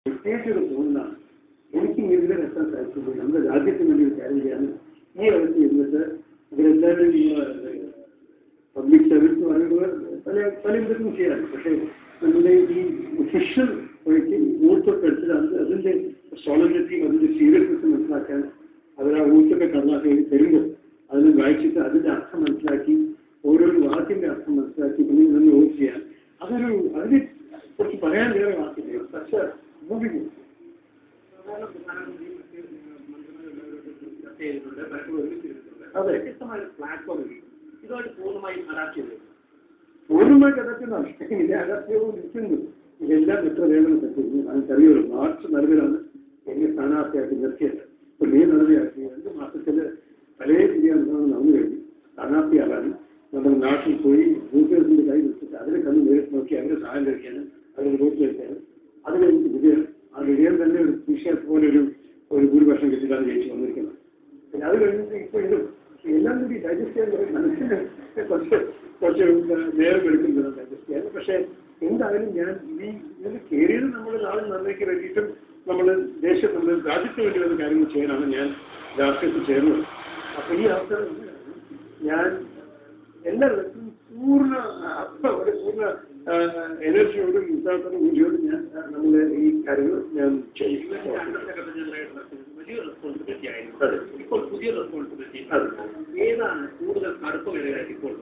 പ്രത്യേകിച്ചൊരു തോന്നാണ് എനിക്കും ഇതിലെ എത്താൻ സാധിച്ചത് നമ്മുടെ രാജ്യത്തിന് വേണ്ടി ഒരു കാര്യം ചെയ്യാനും ഈ അവസ്ഥ ഇരുന്നിട്ട് ഇവരെല്ലാവരും ഈ പബ്ലിക് സർവീസ് എന്ന് പറയുന്നത് പല വിധത്തിലും ചെയ്യാറ്. പക്ഷേ നമ്മുടെ ഈ ഒഫീഷ്യൽ വഴിക്ക് ഊർജ്ജമൊക്കെ എടുത്തിട്ട് അതിൻ്റെ സോളനിറ്റിയും അതിൻ്റെ സീരിയസ്നെസ് മനസ്സിലാക്കാൻ അവർ ആ ഊർജ്ജമൊക്കെ കടലാക്കി തരുമ്പോൾ അതിനെ വായിച്ചിട്ട് അതിൻ്റെ അർത്ഥം മനസ്സിലാക്കി ഓരോരോ വാക്കിൻ്റെ അർത്ഥം മനസ്സിലാക്കി പിന്നെ നിന്ന് വോട്ട് ചെയ്യാൻ അതിനെ കുറിച്ച് പറയാൻ വേറെ വാക്കില്ല. പക്ഷേ മൂവിങ് അതെ വ്യത്യസ്തമായ പ്ലാറ്റ്ഫോം ഇതുമായിട്ട് പൂർണ്ണമായും അഡാപ്റ്റ് ചെയ്തു. പൂർണ്ണമായിട്ട് അഡാപ്റ്റുന്നതാണ് ഇത് അഡാപ്റ്റവും നിൽക്കുന്നു. ഇതെല്ലാം എത്ര വേദന പറ്റുന്നു നമുക്കറിയുമല്ലോ. മാർച്ച് നടുവിലാണ് എന്നെ സ്ഥാനാർത്ഥിയാക്കി നിർത്തിയത്. ഇപ്പോൾ മെയ് നടുവിലാക്കി 2 മാസത്തിൽ പല രീതിയാണ് നടന്നു കഴിഞ്ഞു. സ്ഥാനാർത്ഥിയാകാനും നമ്മുടെ നാട്ടിൽ പോയി വോട്ടേഴ്സിൻ്റെ കൈ വെച്ചിട്ട് അതിനെ കണ്ട് നേരിട്ട് നോക്കി അവരെ സഹായം കഴിക്കാനും അവരുടെ വോട്ട് കഴിക്കാനും അതിലെനിക്ക് വിജയം ആ വിജയം തന്നെ ഒരു വിഷയത്തെ പോലെ ഒരു ഭൂരിപക്ഷം കിട്ടിയിട്ടാണ് ജയിച്ച് വന്നിരിക്കുന്നത്. പിന്നെ അത് കഴിഞ്ഞിട്ട് ഇപ്പോൾ ഇതും എല്ലാം കൂടി ഡൈജസ്റ്റ് ചെയ്യാൻ മനസ്സിന് കുറച്ച് നേരം എടുക്കുന്നത് ഡൈജസ്റ്റ് ചെയ്യാൻ. പക്ഷേ എന്തായാലും ഞാൻ ഇതിൽ കയറിയത് നമ്മുടെ നാളെ നന്മയ്ക്ക് വേണ്ടിയിട്ടും നമ്മൾ ദേശത്ത് രാജ്യത്തിന് വേണ്ടി വന്ന കാര്യങ്ങൾ ചെയ്യാനാണ് ഞാൻ രാഷ്ട്രീയത്തിൽ ചേർന്നത്. അപ്പോൾ ഈ അവസരം ഞാൻ എല്ലാവർക്കും പൂർണ്ണ പൂർണ്ണ എനർജിയോടും ഉത്സാഹത്തോടും കൂടിയോടും ഞാൻ നമ്മുടെ ഈ കാര്യങ്ങൾ ഞാൻ ചെയ്യുന്നത്. വലിയ റെസ്പോൺസിബിലിറ്റി ആയിരുന്നു. ഇപ്പോൾ പുതിയ റെസ്പോൺസിബിലിറ്റി ഏതാണ് കൂടുതൽ കടുപ്പമേറിയതായിട്ട് ഇപ്പോൾ?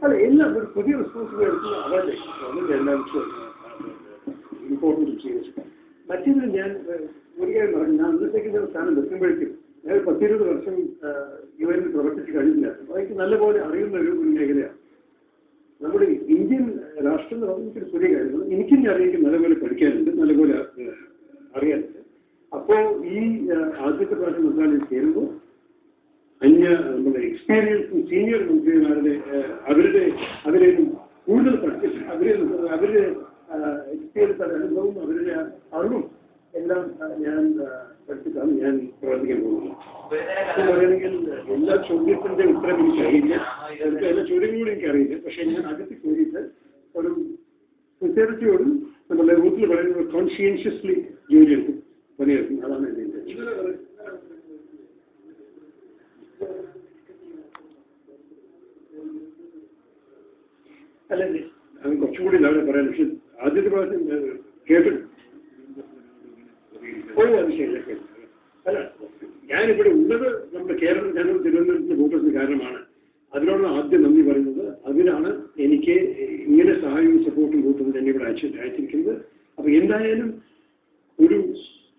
അല്ല എല്ലാം ഒരു പുതിയ റെസ്പോൺസിബിലിറ്റി അവരുടെ എല്ലാം ഇമ്പോർട്ടൻറ്റ് ചെയ്തു. മറ്റൊരു ഞാൻ ഒരു കാര്യം പറഞ്ഞു, ഞാൻ അന്നത്തേക്ക് സ്ഥാനം വെക്കുമ്പോഴേക്കും ഞാൻ 10-20 വർഷം UN പ്രവർത്തിച്ച് കഴിഞ്ഞില്ല. അപ്പോൾ എനിക്ക് നല്ലപോലെ അറിയുന്ന ഒരു മേഖലയാണ് നമ്മുടെ ഇന്ത്യൻ രാഷ്ട്രം എന്ന് പറഞ്ഞാൽ ഒരു പുതിയ കാര്യങ്ങൾ എനിക്കും അറിയിക്കും നല്ലപോലെ പഠിക്കാനുണ്ട്, നല്ലപോലെ അറിയാനുണ്ട്. അപ്പോൾ ഈ ആദ്യത്തെ പ്രാവശ്യം മന്ത്രാലയം ചേരുമ്പോൾ നമ്മുടെ എക്സ്പീരിയൻസും സീനിയർ മന്ത്രിമാരുടെ അവരെ കൂടുതൽ പഠിച്ചിട്ട് അവരുടെ എക്സ്പീരിയൻസ് അനുഭവവും അവരുടെ അറിവും എല്ലാം ഞാൻ പഠിച്ചിട്ടാണ് ഞാൻ പ്രവർത്തിക്കാൻ പോകുന്നത്. പറയുകയാണെങ്കിൽ എല്ലാ ചോദ്യത്തിൻ്റെ ഉത്തരം എനിക്കറിയില്ല, എല്ലാ ചോദ്യങ്ങളോടും എനിക്കറിയില്ല. പക്ഷേ ഞാൻ അകത്ത് കയറിയിട്ട് ഒരു സിൻസിയറിറ്റിയോടും നമ്മുടെ വീട്ടിൽ പറയുന്നത് കോൺഷ്യൻഷ്യസ്ലി ജോലിയെടുക്കും പണിയെടുക്കും. അതാണ് എൻ്റെ ഇന്റൻഷൻ. അല്ലേ അത് കുറച്ചുകൂടി അവിടെ പറയാം. പക്ഷെ ആദ്യത്തെ പ്രാവശ്യം കേട്ടിട്ട് അത് ശരിയാ കേട്ടു. അല്ല ഞാനിവിടെ ഉള്ളത് നമ്മുടെ കേരളം ഞങ്ങൾ തിരുവനന്തപുരത്തിന് വോട്ടേഴ്സിന് കാരണമാണ്. അതിനോടാണ് ആദ്യം നന്ദി പറയുന്നത്. അതിനാണ് എനിക്ക് ഇങ്ങനെ സഹായവും സപ്പോർട്ടും വോട്ടും എന്നെ ഇവിടെ അയച്ചിരിക്കുന്നത്. അപ്പോൾ എന്തായാലും ഒരു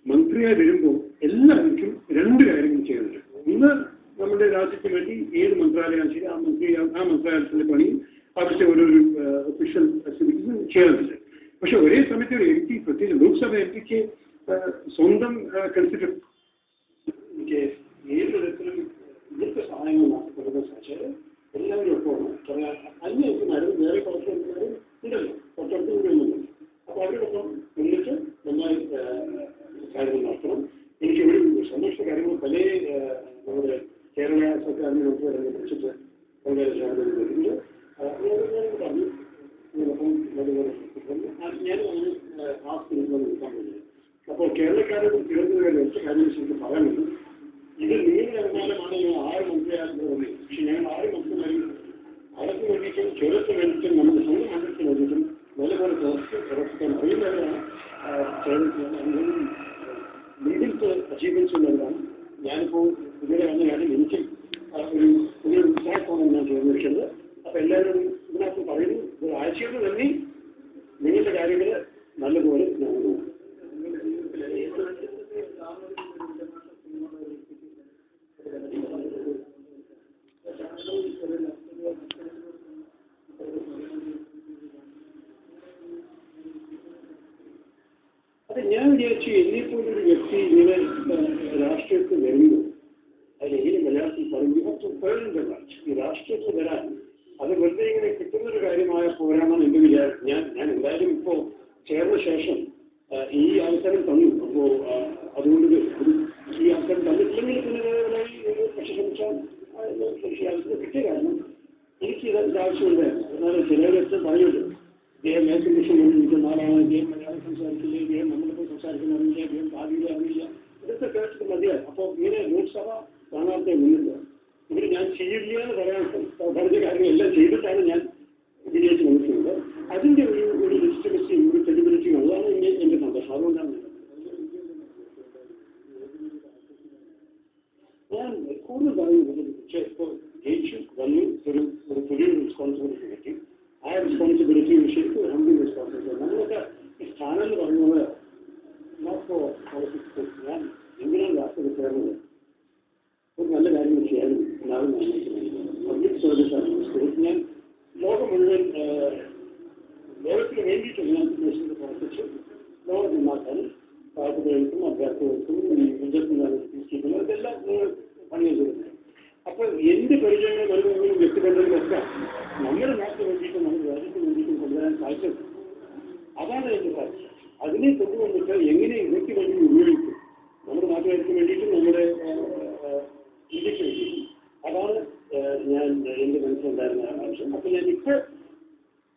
മന്ത്രിയായി വരുമ്പോൾ എല്ലാവർക്കും 2 കാര്യങ്ങൾ ചെയ്യുന്നുണ്ട്. ഒന്ന് നമ്മുടെ രാജ്യത്തിന് വേണ്ടി ഏത് മന്ത്രാലയമാണ് ശരി ആ മന്ത്രാലയത്തിൻ്റെ പണിയും അവിടുത്തെ ഓരോരു ഒഫീഷ്യൽ ആക്ടിവിറ്റീസും ചെയ്യാറുണ്ട്. പക്ഷെ ഒരേ സമയത്ത് ഒരു MP പ്രത്യേകിച്ച് ലോക്സഭ MP സ്വന്തം കൺസിഡർ എനിക്ക് ഏത് തരത്തിലും ഇന്നത്തെ സഹായങ്ങൾ നടത്തപ്പെടുന്ന സാധിച്ചാൽ എല്ലാവരും ഒപ്പമാണ്. അന്ന് എനിക്ക് മരുന്ന് വേറെ കുറച്ച് ഉണ്ടല്ലോ, കുറച്ചടുത്ത് കൂടി ഒന്നുമില്ല. അപ്പോൾ അവരോടൊപ്പം നിന്നിട്ട് നന്നായി കാര്യങ്ങൾ നടത്തണം. എനിക്ക് ഒരു സന്തോഷ കാര്യങ്ങൾ പല നമ്മുടെ കേരള സർക്കാരിനെ നമുക്ക് കുറിച്ചിട്ട് വളരെ വരുന്നുണ്ട്. പറഞ്ഞു ഞാൻ ആ സ്ഥലത്ത് നിൽക്കാൻ പോകുന്നത്. അപ്പോൾ കേരളക്കാരോടും തിരുവനന്തപുരം വെച്ച കാര്യം ശരിക്കും പറയാനുണ്ട്. ഇത് നീണ്ട നിർമ്മാണമാണ് ഞാൻ 6 മന്ത്രിയാണെന്ന് പറഞ്ഞത്. പക്ഷെ ഞങ്ങൾ 6 മന്ത്രിമാരും അവർക്ക് വേണ്ടിയിട്ടും കേരളത്തിന് വേണ്ടിയിട്ടും നമ്മുടെ സ്വന്തം മന്ത്രത്തിന് വേണ്ടിയിട്ടും നല്ലപോലെ പ്രവർത്തിക്കാൻ അറിയുന്നവരാണ്. ലീഡിംഗ് അച്ചീവ്മെൻറ്റ്സ് ഉള്ളവരാണ്. ഞാനിപ്പോൾ ഇതുവരെ വന്ന കാര്യം എനിക്കും ഒരു പുതിയ ഉത്സാഹത്തോടെ ഞാൻ ചേർന്നിരിക്കുന്നത്. അപ്പോൾ എല്ലാവരും ഇതിനകത്ത് പറയുന്നു ഒരു ആഴ്ചയോട് നന്ദി. നിങ്ങളുടെ കാര്യങ്ങൾ നല്ലപോലെ ഞാൻ നോക്കും. അത് ഞാൻ വിചാരിച്ചു എന്നെപ്പോലൊരു വ്യക്തി ഇങ്ങനെ രാഷ്ട്രീയത്തിൽ വരുമ്പോൾ അതിൽ ഏത് മലയാളത്തിൽ പറയുമ്പോൾ ഈ രാഷ്ട്രീയത്തിൽ വരാൻ അത് വെറുതെ ഇങ്ങനെ കിട്ടുന്നൊരു കാര്യമായ പോരാണെന്ന് എൻ്റെ വിചാരം. ഞാൻ എന്തായാലും ഇപ്പോൾ ചേർന്ന ശേഷം ഈ അവസരം തന്നു. അപ്പോൾ അതുകൊണ്ട് ഈ അവസരം തന്നിട്ടില്ലെങ്കിൽ പിന്നെ പക്ഷെ ശ്രമിച്ചാൽ കിട്ടിയ കാരണം എനിക്ക് ഇതാവശ്യമുണ്ടായിരുന്നു. എന്നാലും ചിലരൊക്കെ പറയുമല്ലോ ഇദ്ദേഹം മേൽക്കമ്മീഷൻ കൊണ്ടിരിക്കുന്ന ആളാണ്, ഇദ്ദേഹം മലയാളം സംസാരിക്കില്ല, ഇദ്ദേഹം നമ്മളിപ്പോൾ സംസാരിക്കുന്ന അറിയില്ല, ഭാവിയിൽ അറിയില്ല, ഇതൊക്കെ കേട്ടിട്ട് മതിയായി. അപ്പോൾ ഇങ്ങനെ ലോക്സഭ സ്ഥാനാർത്ഥിയെ മുന്നില്ല. ഇവർ ഞാൻ ചെയ്യില്ല എന്ന് പറയാൻ പറഞ്ഞ കാര്യങ്ങളെല്ലാം ചെയ്തിട്ടാണ് ഞാൻ വിജയിച്ച് വന്നിട്ടുള്ളത്. അതിൻ്റെ ഒരു ലെജിറ്റിമസിയും ഒരു ക്രെഡിബിലിറ്റിയും അതാണ് എൻ്റെ സന്തോഷം. അതുകൊണ്ടാണ് ഞാൻ കൂടുതൽ പറയുന്നത്. പക്ഷേ ഇപ്പോൾ ജയിച്ചു വന്നു, ഒരു പുതിയൊരു റെസ്പോൺസിബിലിറ്റി കിട്ടി. ആ റെസ്പോൺസിബിലിറ്റി ശരിക്കും ഒരു ഹംബിൾ റെസ്പോൺസിബിലിറ്റി. നമ്മളൊക്കെ ഈ സ്ഥാനം എന്ന് പറയുന്നത് ഇപ്പോൾ പോളിറ്റിക്സ് ഞാൻ എന്തിനാണ് രാഷ്ട്രീയ ചേർന്നത് ഒരു നല്ല കാര്യങ്ങൾ ചെയ്യാനും എന്നാലും പബ്ലിക് സർവീസാണ്. ഞാൻ ലോകം മുഴുവൻ ലോകത്തിന് വേണ്ടിയിട്ടാണ് ഞാൻ പ്രവർത്തിച്ച് ലോകം നന്നാക്കാനും പാട്ടുകൾക്കും അഭ്യാസങ്ങൾക്കും ഈ പഞ്ചായത്ത് ഇതെല്ലാം പണിയെടുക്കുന്നത്. അപ്പോൾ എന്ത് പരിചയങ്ങൾ വരുന്നതെങ്കിലും വ്യക്തിബന്ധങ്ങളൊക്കെ നമ്മുടെ നാട്ടിന് വേണ്ടിയിട്ടും നമ്മുടെ രാജ്യത്തിന് വേണ്ടിയിട്ടും കൊണ്ടുവരാൻ സാധിച്ചത്. അതാണ് എൻ്റെ സാധിച്ചത്. അതിനെ കൊണ്ടുവന്നിട്ട് എങ്ങനെ ഇവയ്ക്ക് വേണ്ടി ഉപയോഗിക്കും, നമ്മുടെ നാട്ടുകാർക്ക് വേണ്ടിയിട്ടും നമ്മുടെ ഇന്ത്യക്ക് വേണ്ടിയിട്ടും. അതാണ് ഞാൻ എൻ്റെ മനസ്സിലുണ്ടായിരുന്ന ആവശ്യം. അപ്പോൾ ഞാൻ ഇപ്പോൾ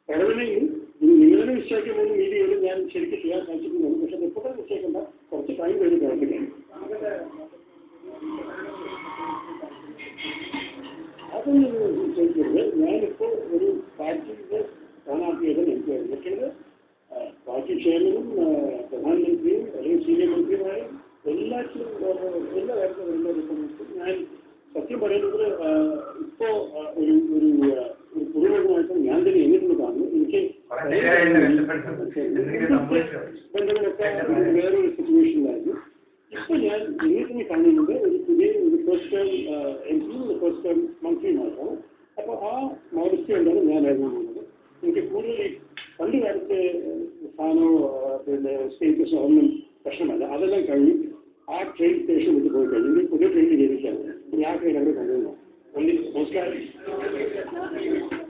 പഠനമെങ്കിൽ നിങ്ങളുടെ നിശ്ചയിക്കുമ്പോൾ മീഡിയയിൽ ഞാൻ ശരിക്കും ചെയ്യാൻ സാധിച്ചിട്ടുണ്ട്. പക്ഷെ ഇപ്പോഴത്തെ നിശ്ചയിക്കേണ്ട കുറച്ച് ടൈം കഴിഞ്ഞ് പ്രവർത്തിക്കണം. അതൊന്നും ചോദിക്കരുത്. ഞാനിപ്പോൾ ഒരു പാർട്ടിയുടെ സ്ഥാനാർത്ഥിയായിട്ട് എനിക്ക് നിൽക്കുന്നത് പാർട്ടി ചെയർമാനും പ്രധാനമന്ത്രിയും അല്ലെങ്കിൽ സീനിയർ മന്ത്രിയുമായ എല്ലാ കാര്യത്തിലും എല്ലാ റിപ്പോർട്ടും ഞാൻ സത്യം പറയുന്നത് ഇപ്പോൾ ഒരു പുരോഗമനമായിട്ട് ഞാൻ തന്നെ എങ്ങനെ കാണുന്നു. എനിക്ക് ബന്ധങ്ങളൊക്കെ വേറൊരു സിറ്റുവേഷനിലായിരുന്നു. ഇപ്പോൾ ഞാൻ എങ്ങനെ കാണുന്നത് ഒരു പുതിയ ഒരു ഫസ്റ്റ് ടൈം എംപിയും ഫസ്റ്റ് ടൈം മന്ത്രിയുമായിട്ടാണ്. അപ്പോൾ ആ മോഡസ്റ്റി കൊണ്ടാണ് ഞാൻ അറിയുന്നത്. എനിക്ക് കൂടുതൽ പണ്ട് കാലത്തെ സ്ഥാനമോ പിന്നെ സ്റ്റേറ്റസോ ഒന്നും പ്രശ്നമല്ല. അതെല്ലാം കഴിഞ്ഞു.